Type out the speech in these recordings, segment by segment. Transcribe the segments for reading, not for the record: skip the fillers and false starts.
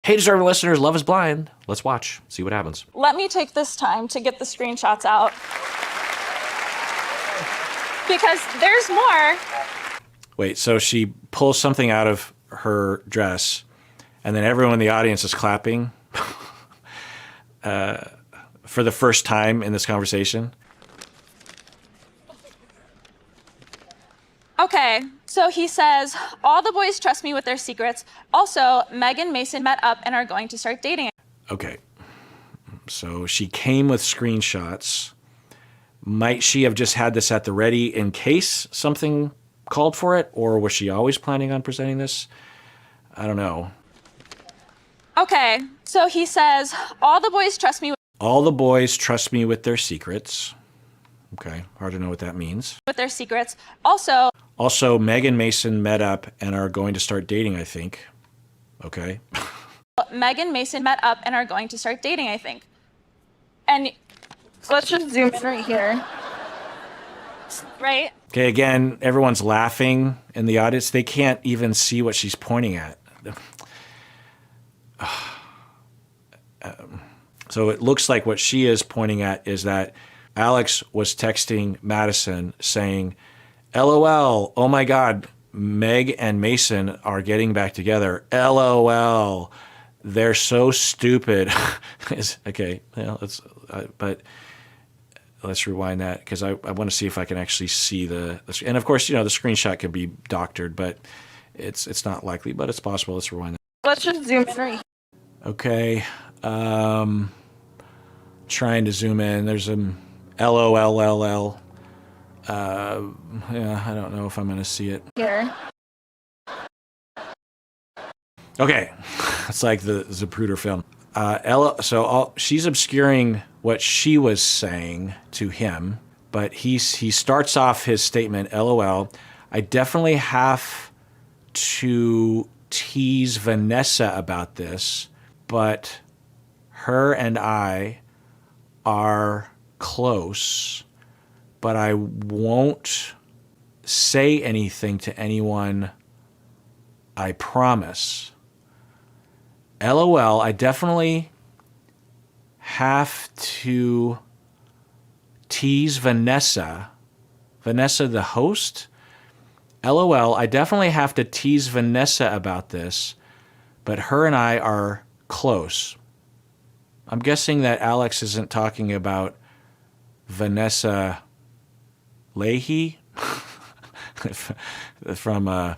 Hey, deserving listeners, Love is Blind. Let's watch, see what happens. Let me take this time to get the screenshots out. Because there's more. Wait, so she pulls something out of her dress, and then everyone in the audience is clapping for the first time in this conversation. Okay, so he says, all the boys trust me with their secrets. Also, Meg and Mason met up and are going to start dating. Okay, so she came with screenshots. Might she have just had this at the ready in case something called for it, or was she always planning on presenting this? I don't know. Okay, so he says, all the boys trust me All the boys trust me with their secrets. Okay, hard to know what that means. with their secrets. Also, Meg and Mason met up and are going to start dating, I think. Okay. Meg and Mason met up and are going to start dating, I think. And let's just zoom in right here. Right? Okay, again, everyone's laughing in the audience. They can't even see what she's pointing at. So it looks like what she is pointing at is that Alex was texting Madison saying, LOL, oh my God, Meg and Mason are getting back together. LOL, they're so stupid. Okay, well, but let's rewind that because I want to see if I can actually see the and of course, the screenshot can be doctored, but it's not likely, but it's possible. Let's rewind that. Let's just zoom in right. Okay, trying to zoom in. There's a LOLLL. Yeah, I don't know if I'm going to see it. Here. Okay, it's like the Zapruder film. She's obscuring what she was saying to him, but he starts off his statement, LOL, I definitely have to tease Vanessa about this, but her and I are close, but I won't say anything to anyone, I promise. LOL, I definitely have to tease Vanessa. Vanessa, the host? LOL, I definitely have to tease Vanessa about this, but her and I are close. I'm guessing that Alex isn't talking about Vanessa Leahy from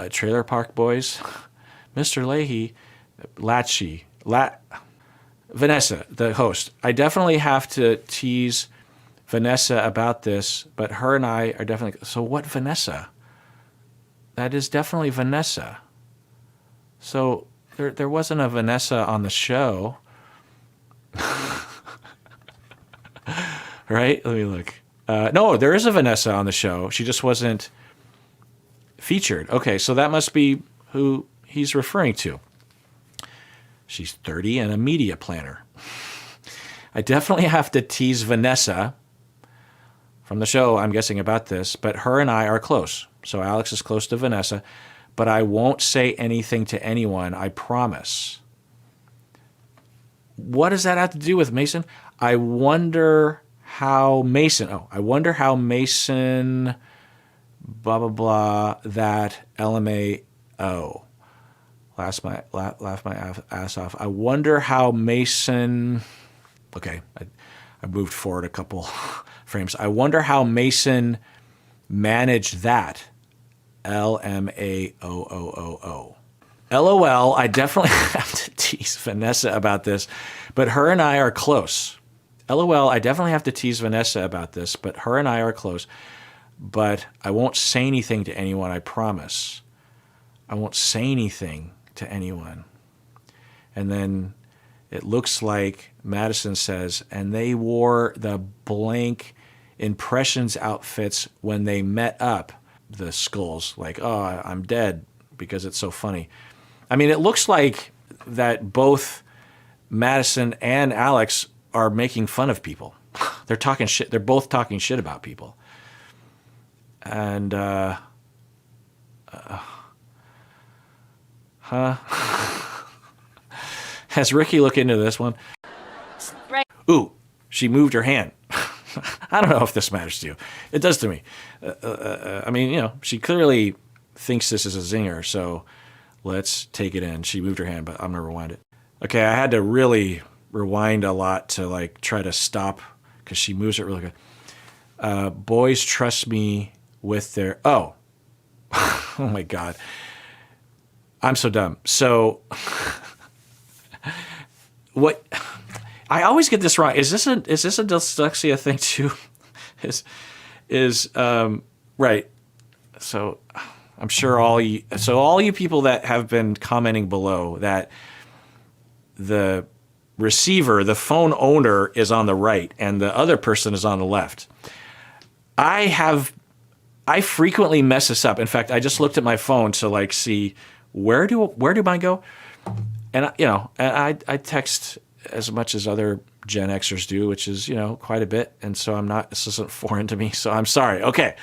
Trailer Park Boys. Mr. Leahy, Vanessa, the host. I definitely have to tease Vanessa about this, but her and I are definitely... So what Vanessa? That is definitely Vanessa. So there wasn't a Vanessa on the show. Right? Let me look. No, there is a Vanessa on the show. She just wasn't featured. Okay, so that must be who he's referring to. She's 30 and a media planner. I definitely have to tease Vanessa from the show, I'm guessing, about this, but her and I are close. So Alex is close to Vanessa, but I won't say anything to anyone, I promise. What does that have to do with Mason? I wonder how Mason, blah, blah, blah, that LMAO. Laugh my ass off. I wonder how Mason, okay, I moved forward a couple frames. I wonder how Mason managed that. LMAOOOO. LOL, I definitely have to tease Vanessa about this, but her and I are close. LOL, I definitely have to tease Vanessa about this, but her and I are close. But I won't say anything to anyone, I promise. I won't say anything to anyone. And then it looks like Madison says, and they wore the blank impressions outfits when they met up, the skulls, like, oh, I'm dead because it's so funny. I mean, it looks like that both Madison and Alex are making fun of people. They're talking shit. They're both talking shit about people. And, Has Ricky look into this one? Right. Ooh, she moved her hand. I don't know if this matters to you. It does to me. I mean, she clearly thinks this is a zinger, so let's take it in. She moved her hand, but I'm going to rewind it. Okay, I had to really rewind a lot to like try to stop because she moves it really good. Boys trust me with their... Oh. Oh my God. I'm so dumb. So what... I always get this wrong. Is this a dyslexia thing too? Right. So I'm sure all you people that have been commenting below that the receiver, the phone owner is on the right and the other person is on the left. I frequently mess this up. In fact, I just looked at my phone to like see where do mine go? And I text as much as other Gen Xers do, which is, quite a bit. And so this isn't foreign to me. So I'm sorry. Okay.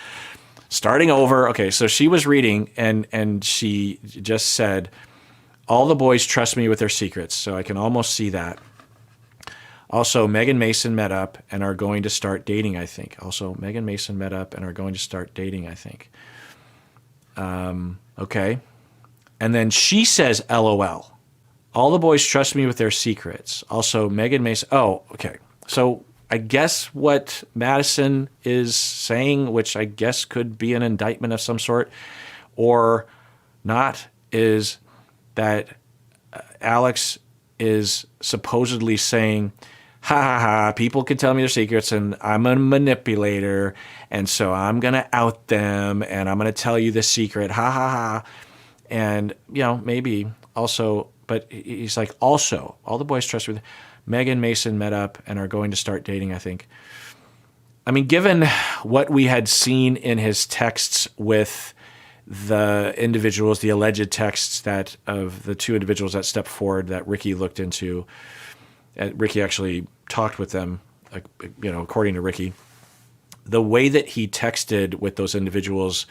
Starting over. Okay. So she was reading and she just said, all the boys trust me with their secrets. So I can almost see that. Also, Meg and Mason met up and are going to start dating, I think. Okay. And then she says, LOL. All the boys trust me with their secrets. Also, Meg and Mason. Oh, okay. So I guess what Madison is saying, which I guess could be an indictment of some sort or not, is that Alex is supposedly saying, ha ha ha, people can tell me their secrets and I'm a manipulator. And so I'm going to out them and I'm going to tell you the secret. Ha ha ha. And, maybe also, but he's like, also, all the boys trust me. Meg and Mason met up and are going to start dating, I think. I mean, given what we had seen in his texts with the individuals, the alleged texts that of the two individuals that stepped forward that Ricky looked into, Ricky actually talked with them, according to Ricky. The way that he texted with those individuals,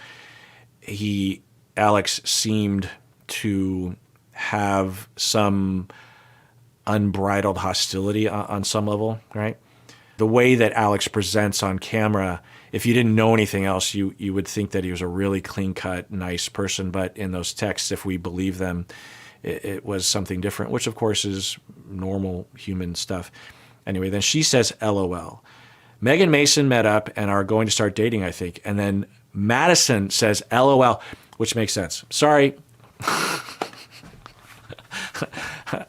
Alex seemed to have some unbridled hostility on some level, right? The way that Alex presents on camera, if you didn't know anything else, you would think that he was a really clean-cut, nice person. But in those texts, if we believe them, it was something different, which of course is normal human stuff. Anyway, then she says, LOL. Meg and Mason met up and are going to start dating, I think. And then Madison says, LOL, which makes sense. Sorry.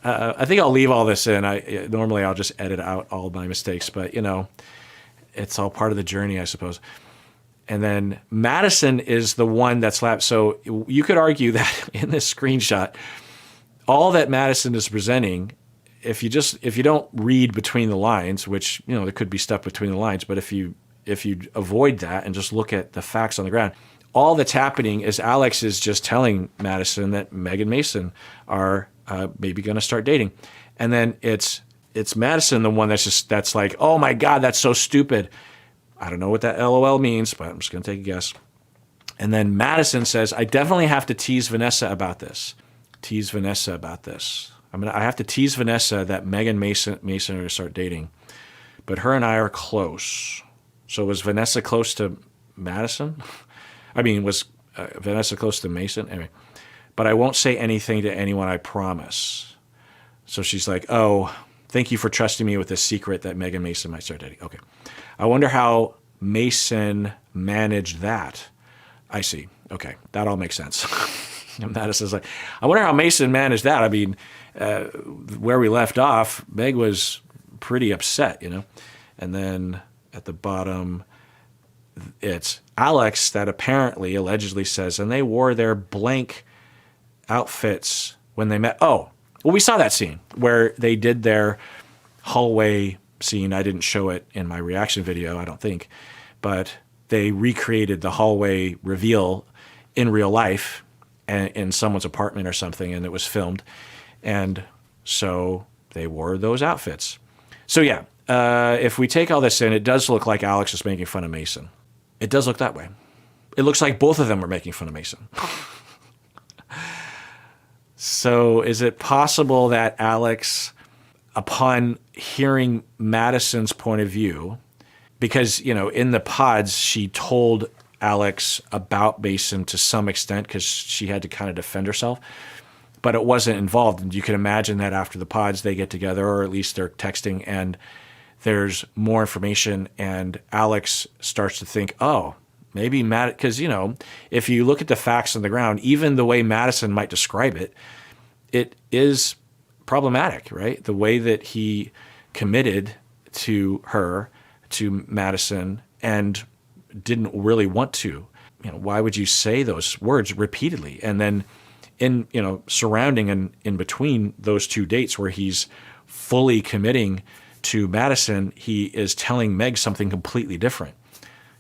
I think I'll leave all this in. Normally I'll just edit out all my mistakes, but it's all part of the journey, I suppose. And then Madison is the one that's left. So you could argue that in this screenshot, all that Madison is presenting, if you don't read between the lines, which there could be stuff between the lines, but if you avoid that and just look at the facts on the ground, all that's happening is Alex is just telling Madison that Meg and Mason are maybe going to start dating. And then it's Madison, the one that's like, oh my God, that's so stupid. I don't know what that LOL means, but I'm just going to take a guess. And then Madison says, I definitely have to tease Vanessa about this. I have to tease Vanessa that Meg and Mason are going to start dating. But her and I are close. So was Vanessa close to Madison? I mean, was Vanessa close to Mason? Anyway. But I won't say anything to anyone, I promise. So she's like, oh, thank you for trusting me with this secret that Meg and Mason might start dating. Okay. I wonder how Mason managed that. I see. Okay. That all makes sense. And Madison's like, I wonder how Mason managed that. I mean, where we left off, Meg was pretty upset, And then at the bottom, it's Alex that allegedly says, and they wore their blank outfits when they met. Oh, well, we saw that scene where they did their hallway scene. I didn't show it in my reaction video, I don't think, but they recreated the hallway reveal in real life in someone's apartment or something, and it was filmed. And so they wore those outfits. So yeah, if we take all this in, it does look like Alex is making fun of Mason. It does look that way. It looks like both of them are making fun of Mason. So is it possible that Alex, upon hearing Madison's point of view, because, in the pods, she told Alex about Mason to some extent because she had to kind of defend herself, but it wasn't involved. And you can imagine that after the pods, they get together, or at least they're texting, and there's more information, and Alex starts to think, oh, maybe because, if you look at the facts on the ground, even the way Madison might describe it, it is problematic, right? The way that he committed to her, to Madison, and didn't really want to. Why would you say those words repeatedly? And then surrounding and in between those two dates where he's fully committing to Madison, he is telling Meg something completely different.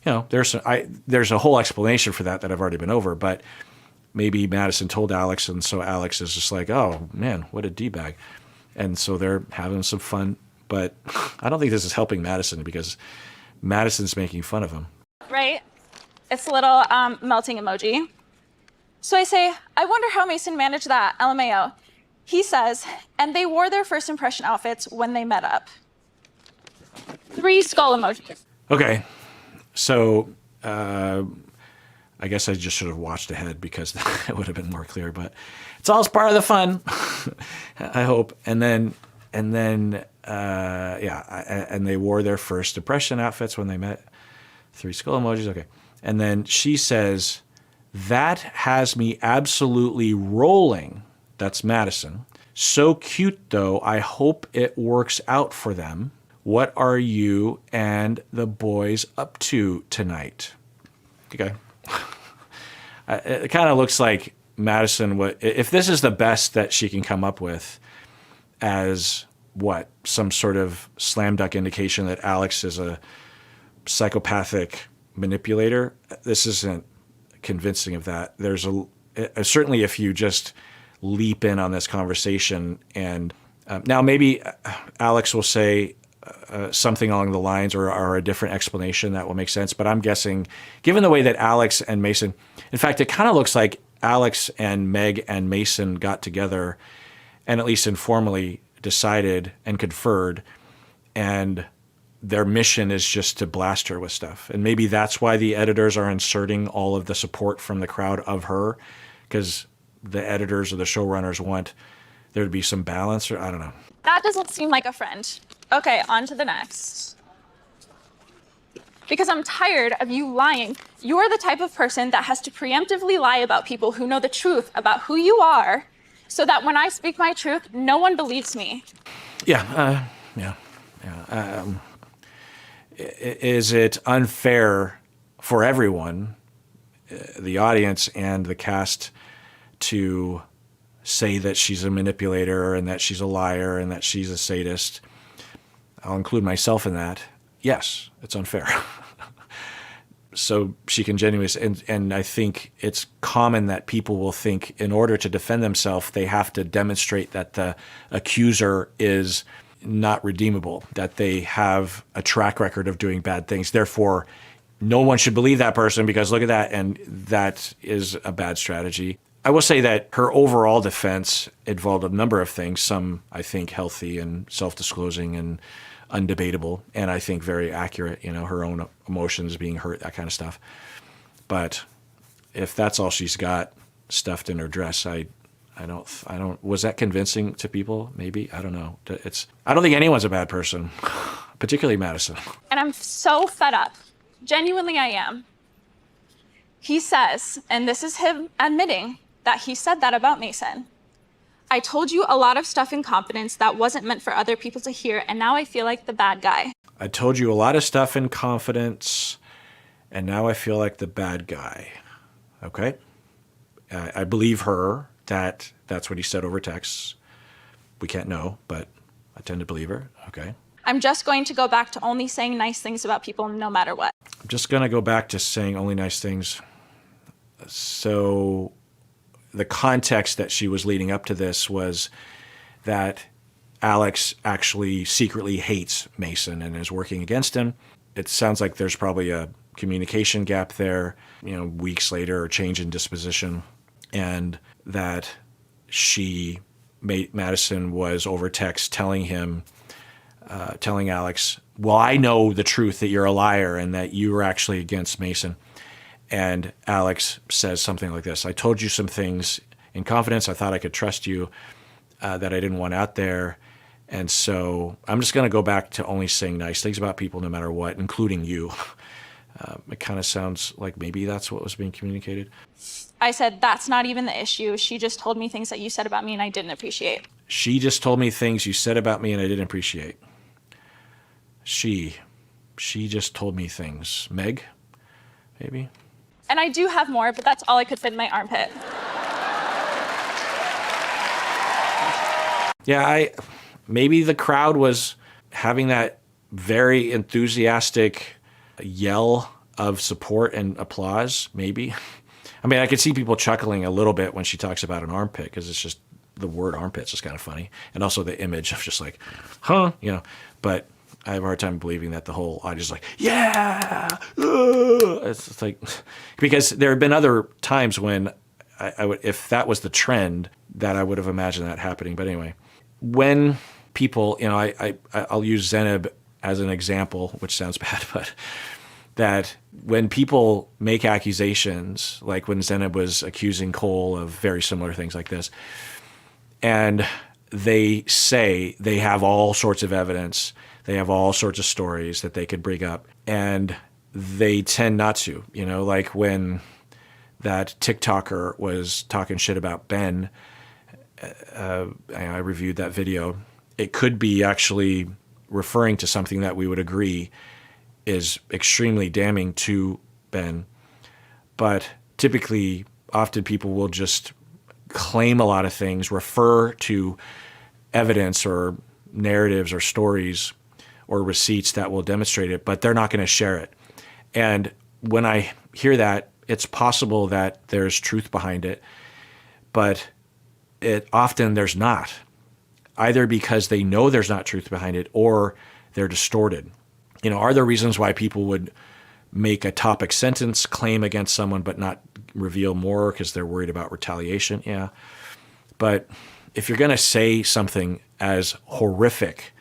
There's a whole explanation for that I've already been over, but maybe Madison told Alex, and so Alex is just like, oh man, what a D-bag. And so they're having some fun, but I don't think this is helping Madison because Madison's making fun of him. Right? It's a little melting emoji. So I say, I wonder how Mason managed that, LMAO. He says, and they wore their first impression outfits when they met up. 3 skull emojis. Okay. So I guess I just should have watched ahead because it would have been more clear, but it's all part of the fun, I hope. And then and they wore their first impression outfits when they met. 3 skull emojis. Okay. And then she says, that has me absolutely rolling. That's Madison. So cute, though. I hope it works out for them. What are you and the boys up to tonight? Okay. It kind of looks like Madison, if this is the best that she can come up with as some sort of slam dunk indication that Alex is a psychopathic manipulator, this isn't convincing of that. There's certainly if you just leap in on this conversation and now maybe Alex will say something along the lines or a different explanation that will make sense. But I'm guessing, given the way that Alex and Mason, in fact, it kind of looks like Alex and Meg and Mason got together and at least informally decided and conferred, and their mission is just to blast her with stuff. And maybe that's why the editors are inserting all of the support from the crowd of her, because the editors or the showrunners want there to be some balance, or I don't know. That doesn't seem like a friend. Okay, on to the next. Because I'm tired of you lying. You're the type of person that has to preemptively lie about people who know the truth about who you are, so that when I speak my truth, no one believes me. Is it unfair for everyone, the audience and the cast, to say that she's a manipulator and that she's a liar and that she's a sadist? I'll include myself in that. Yes, it's unfair. So she can genuinely, and I think it's common that people will think in order to defend themselves, they have to demonstrate that the accuser is not redeemable, that they have a track record of doing bad things. Therefore, no one should believe that person because look at that, and that is a bad strategy. I will say that her overall defense involved a number of things, some I think healthy and self-disclosing and undebatable, and I think very accurate, her own emotions being hurt, that kind of stuff. But if that's all she's got stuffed in her dress, I don't, was that convincing to people? Maybe, I don't know. I don't think anyone's a bad person, particularly Madison. And I'm so fed up. Genuinely, I am. He says, and this is him admitting that he said that about Mason. I told you a lot of stuff in confidence that wasn't meant for other people to hear, and now I feel like the bad guy. I told you a lot of stuff in confidence, and now I feel like the bad guy. Okay? I believe her that that's what he said over text. We can't know, but I tend to believe her. Okay. I'm just going to go back to only saying nice things about people no matter what. I'm just going to go back to saying only nice things. So the context that she was leading up to this was that Alex actually secretly hates Mason and is working against him. It sounds like there's probably a communication gap there, weeks later, or change in disposition, and that Madison was over text telling Alex, well, I know the truth that you're a liar and that you were actually against Mason. And Alex says something like this: I told you some things in confidence. I thought I could trust you, that I didn't want out there. And so I'm just going to go back to only saying nice things about people no matter what, including you. It kind of sounds like maybe that's what was being communicated. I said, that's not even the issue. She just told me things that you said about me and I didn't appreciate. She just told me things you said about me and I didn't appreciate. She just told me things. Meg, maybe? And I do have more, but that's all I could fit in my armpit. Yeah, maybe the crowd was having that very enthusiastic yell of support and applause, maybe. I mean, I could see people chuckling a little bit when she talks about an armpit, because it's just, the word armpit's just kind of funny. And also the image of just like, huh, but I have a hard time believing that the whole audience is like, yeah, it's like, because there have been other times when I would, if that was the trend, that I would have imagined that happening. But anyway, when people, I'll use Zeneb as an example, which sounds bad, but that when people make accusations, like when Zeneb was accusing Cole of very similar things like this, and they say they have all sorts of evidence, they have all sorts of stories that they could bring up, and they tend not to, like when that TikToker was talking shit about Ben, I reviewed that video. It could be actually referring to something that we would agree is extremely damning to Ben. But typically, often people will just claim a lot of things, refer to evidence or narratives or stories or receipts that will demonstrate it, but they're not going to share it. And when I hear that, it's possible that there's truth behind it, but often there's not, either because they know there's not truth behind it or they're distorted. Are there reasons why people would make a topic sentence claim against someone but not reveal more because they're worried about retaliation? Yeah. But if you're going to say something as horrific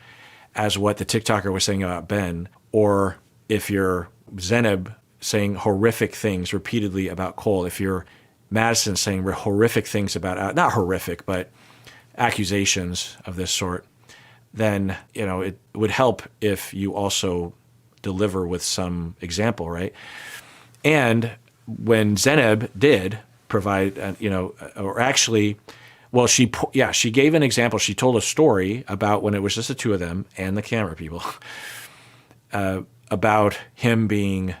as what the TikToker was saying about Ben, or if you're Zeneb saying horrific things repeatedly about Cole, if you're Madison saying horrific things about, not horrific, but accusations of this sort, then, it would help if you also deliver with some example, right? And when Zeneb did provide, or actually, well, she gave an example. She told a story about when it was just the two of them and the camera people, about him being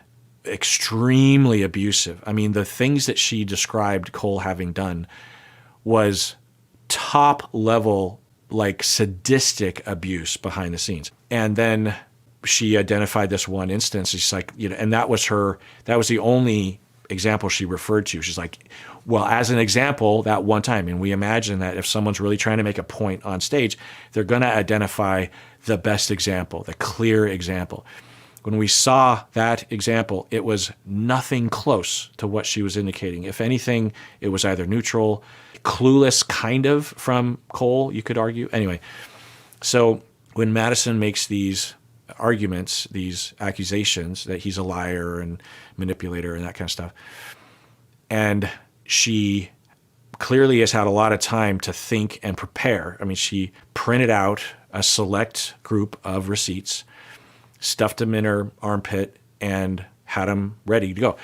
extremely abusive. I mean, the things that she described Cole having done was top level, like sadistic abuse behind the scenes. And then she identified this one instance. She's like, and that was the only example she referred to. She's like, well, as an example, that one time. And we imagine that if someone's really trying to make a point on stage, they're going to identify the best example, the clear example. When we saw that example, it was nothing close to what she was indicating. If anything, it was either neutral, clueless kind of from Cole, you could argue. Anyway, so when Madison makes these arguments, these accusations that he's a liar and manipulator and that kind of stuff, and she clearly has had a lot of time to think and prepare. I mean, she printed out a select group of receipts, stuffed them in her armpit, and had them ready to go.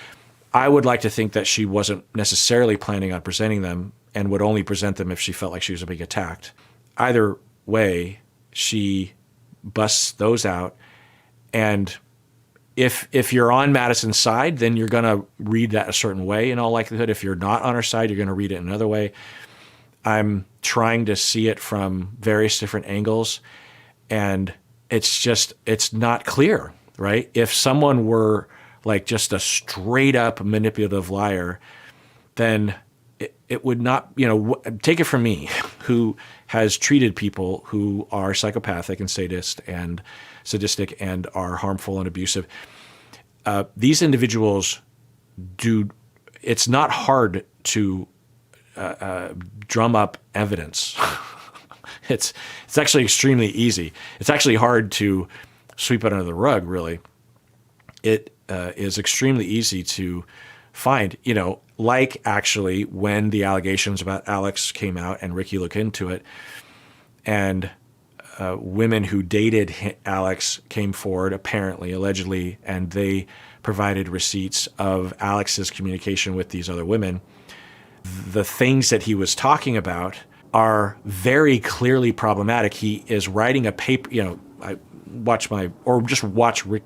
I would like to think that she wasn't necessarily planning on presenting them and would only present them if she felt like she was being attacked. Either way, she busts those out. And if you're on Madison's side, then you're going to read that a certain way in all likelihood. If you're not on her side, you're going to read it another way. I'm trying to see it from various different angles, and it's not clear, right? If someone were like just a straight up manipulative liar, then it would not, take it from me, who has treated people who are psychopathic and sadistic and are harmful and abusive. These individuals it's not hard to drum up evidence. It's actually extremely easy. It's actually hard to sweep it under the rug, really. It is extremely easy to find, like actually when the allegations about Alex came out and Ricky looked into it, and women who dated Alex came forward, apparently, allegedly, and they provided receipts of Alex's communication with these other women. The things that he was talking about are very clearly problematic. He is writing a paper,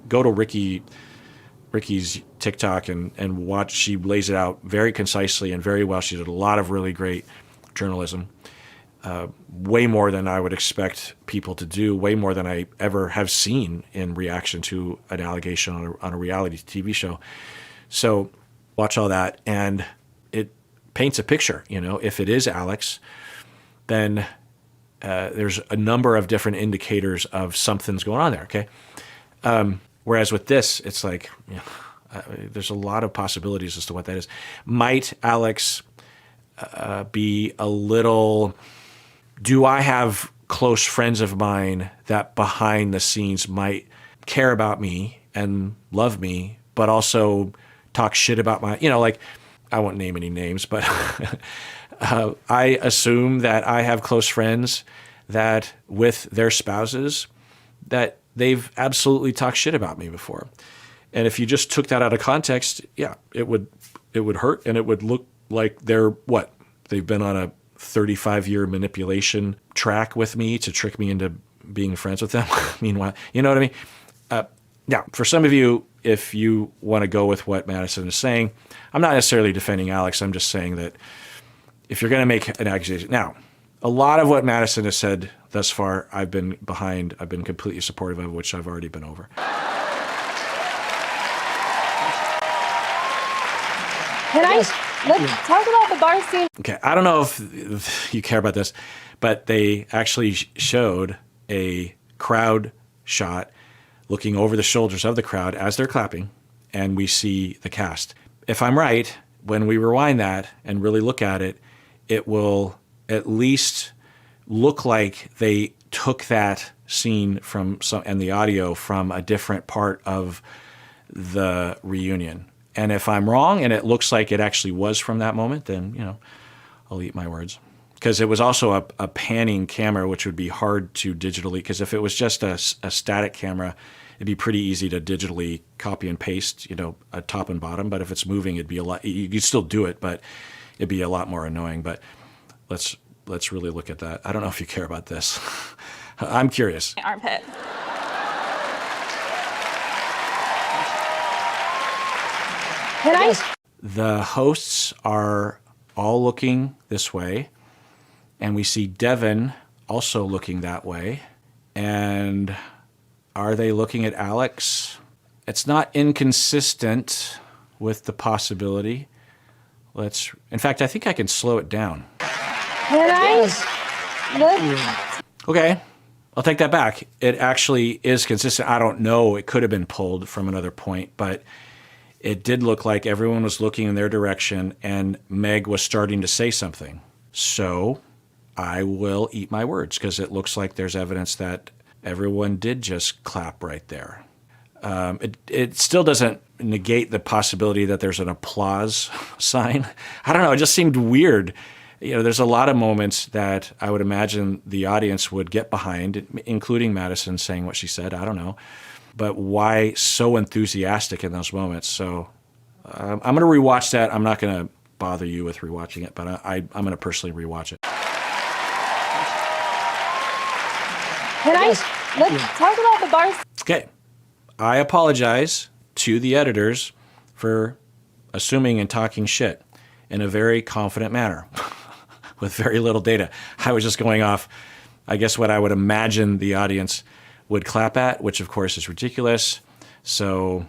go to Ricky's TikTok and watch. She lays it out very concisely and very well. She did a lot of really great journalism, way more than I would expect people to do, way more than I ever have seen in reaction to an allegation on a reality TV show. So watch all that, and it paints a picture. If it is Alex, then there's a number of different indicators of something's going on there, okay? Whereas with this, it's like, there's a lot of possibilities as to what that is. Might Alex be a little... Do I have close friends of mine that behind the scenes might care about me and love me, but also talk shit about my... I won't name any names, but... I assume that I have close friends that with their spouses that they've absolutely talked shit about me before. And if you just took that out of context, yeah, it would hurt, and it would look like they've been on a 35-year manipulation track with me to trick me into being friends with them. Meanwhile, you know what I mean? Yeah, for some of you, if you want to go with what Madison is saying, I'm not necessarily defending Alex. I'm just saying that if you're going to make an accusation. Now, a lot of what Madison has said thus far, I've been behind, I've been completely supportive of, which I've already been over. Let's talk about the bar scene. Okay, I don't know if you care about this, but they actually showed a crowd shot looking over the shoulders of the crowd as they're clapping, and we see the cast. If I'm right, when we rewind that and really look at it, it will at least look like they took that scene and the audio from a different part of the reunion. And if I'm wrong and it looks like it actually was from that moment, then, I'll eat my words. Because it was also a panning camera, which would be hard to digitally, because if it was just a static camera, it'd be pretty easy to digitally copy and paste, a top and bottom. But if it's moving, it'd be a lot, you'd still do it, but it'd be a lot more annoying. But let's really look at that. I don't know if you care about this. I'm curious. Armpit. The hosts are all looking this way, and we see Devin also looking that way. And are they looking at Alex? It's not inconsistent with the possibility. In fact, I think I can slow it down. Okay, I'll take that back. It actually is consistent. I don't know. It could have been pulled from another point, but it did look like everyone was looking in their direction and Meg was starting to say something. So I will eat my words because it looks like there's evidence that everyone did just clap right there. It still doesn't negate the possibility that there's an applause sign. I don't know. It just seemed weird. There's a lot of moments that I would imagine the audience would get behind, including Madison saying what she said. I don't know. But why so enthusiastic in those moments? So I'm going to rewatch that. I'm not going to bother you with rewatching it, but I'm going to personally rewatch it. Let's talk about the bar. Okay. I apologize to the editors for assuming and talking shit in a very confident manner with very little data. I was just going off, I guess, what I would imagine the audience would clap at, which of course is ridiculous. So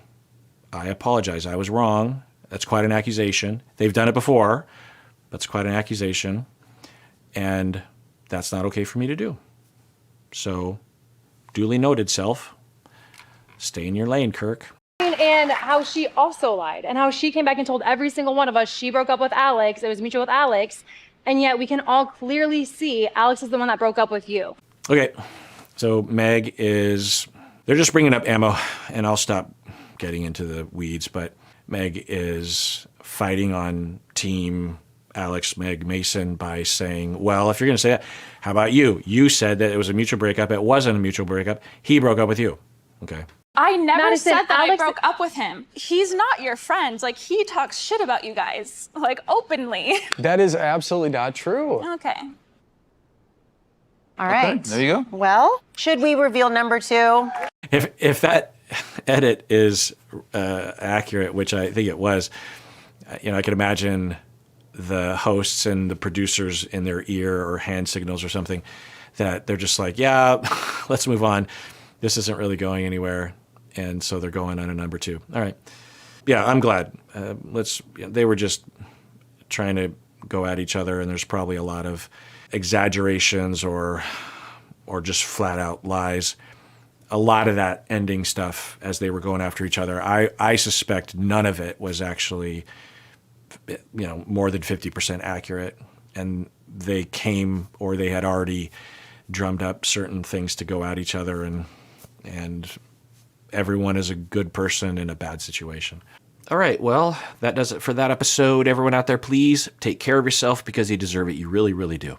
I apologize. I was wrong. That's quite an accusation. They've done it before. That's quite an accusation. And that's not okay for me to do. So duly noted, self. Stay in your lane, Kirk. And how she also lied, and how she came back and told every single one of us she broke up with Alex. It was mutual with Alex. And yet we can all clearly see Alex is the one that broke up with you. Okay, so Meg is, they're just bringing up ammo, and I'll stop getting into the weeds, but Meg is fighting on team Alex, Meg, Mason by saying, well, if you're going to say that, how about you? You said that it was a mutual breakup. It wasn't a mutual breakup. He broke up with you. Okay. I never Madison, said that I Alex- broke up with him. He's not your friend. Like, he talks shit about you guys, like, openly. That is absolutely not true. Okay. All right. There you go. Well, should we reveal number 2? If that edit is accurate, which I think it was, I could imagine the hosts and the producers in their ear or hand signals or something that they're just like, yeah, let's move on. This isn't really going anywhere. And so they're going on a number 2. All right. Yeah, I'm glad. They were just trying to go at each other, and there's probably a lot of exaggerations or just flat out lies. A lot of that ending stuff as they were going after each other, I suspect none of it was actually, more than 50% accurate. And they came, or they had already drummed up certain things to go at each other, and everyone is a good person in a bad situation. All right, well, that does it for that episode. Everyone out there, please take care of yourself because you deserve it. You really, really do.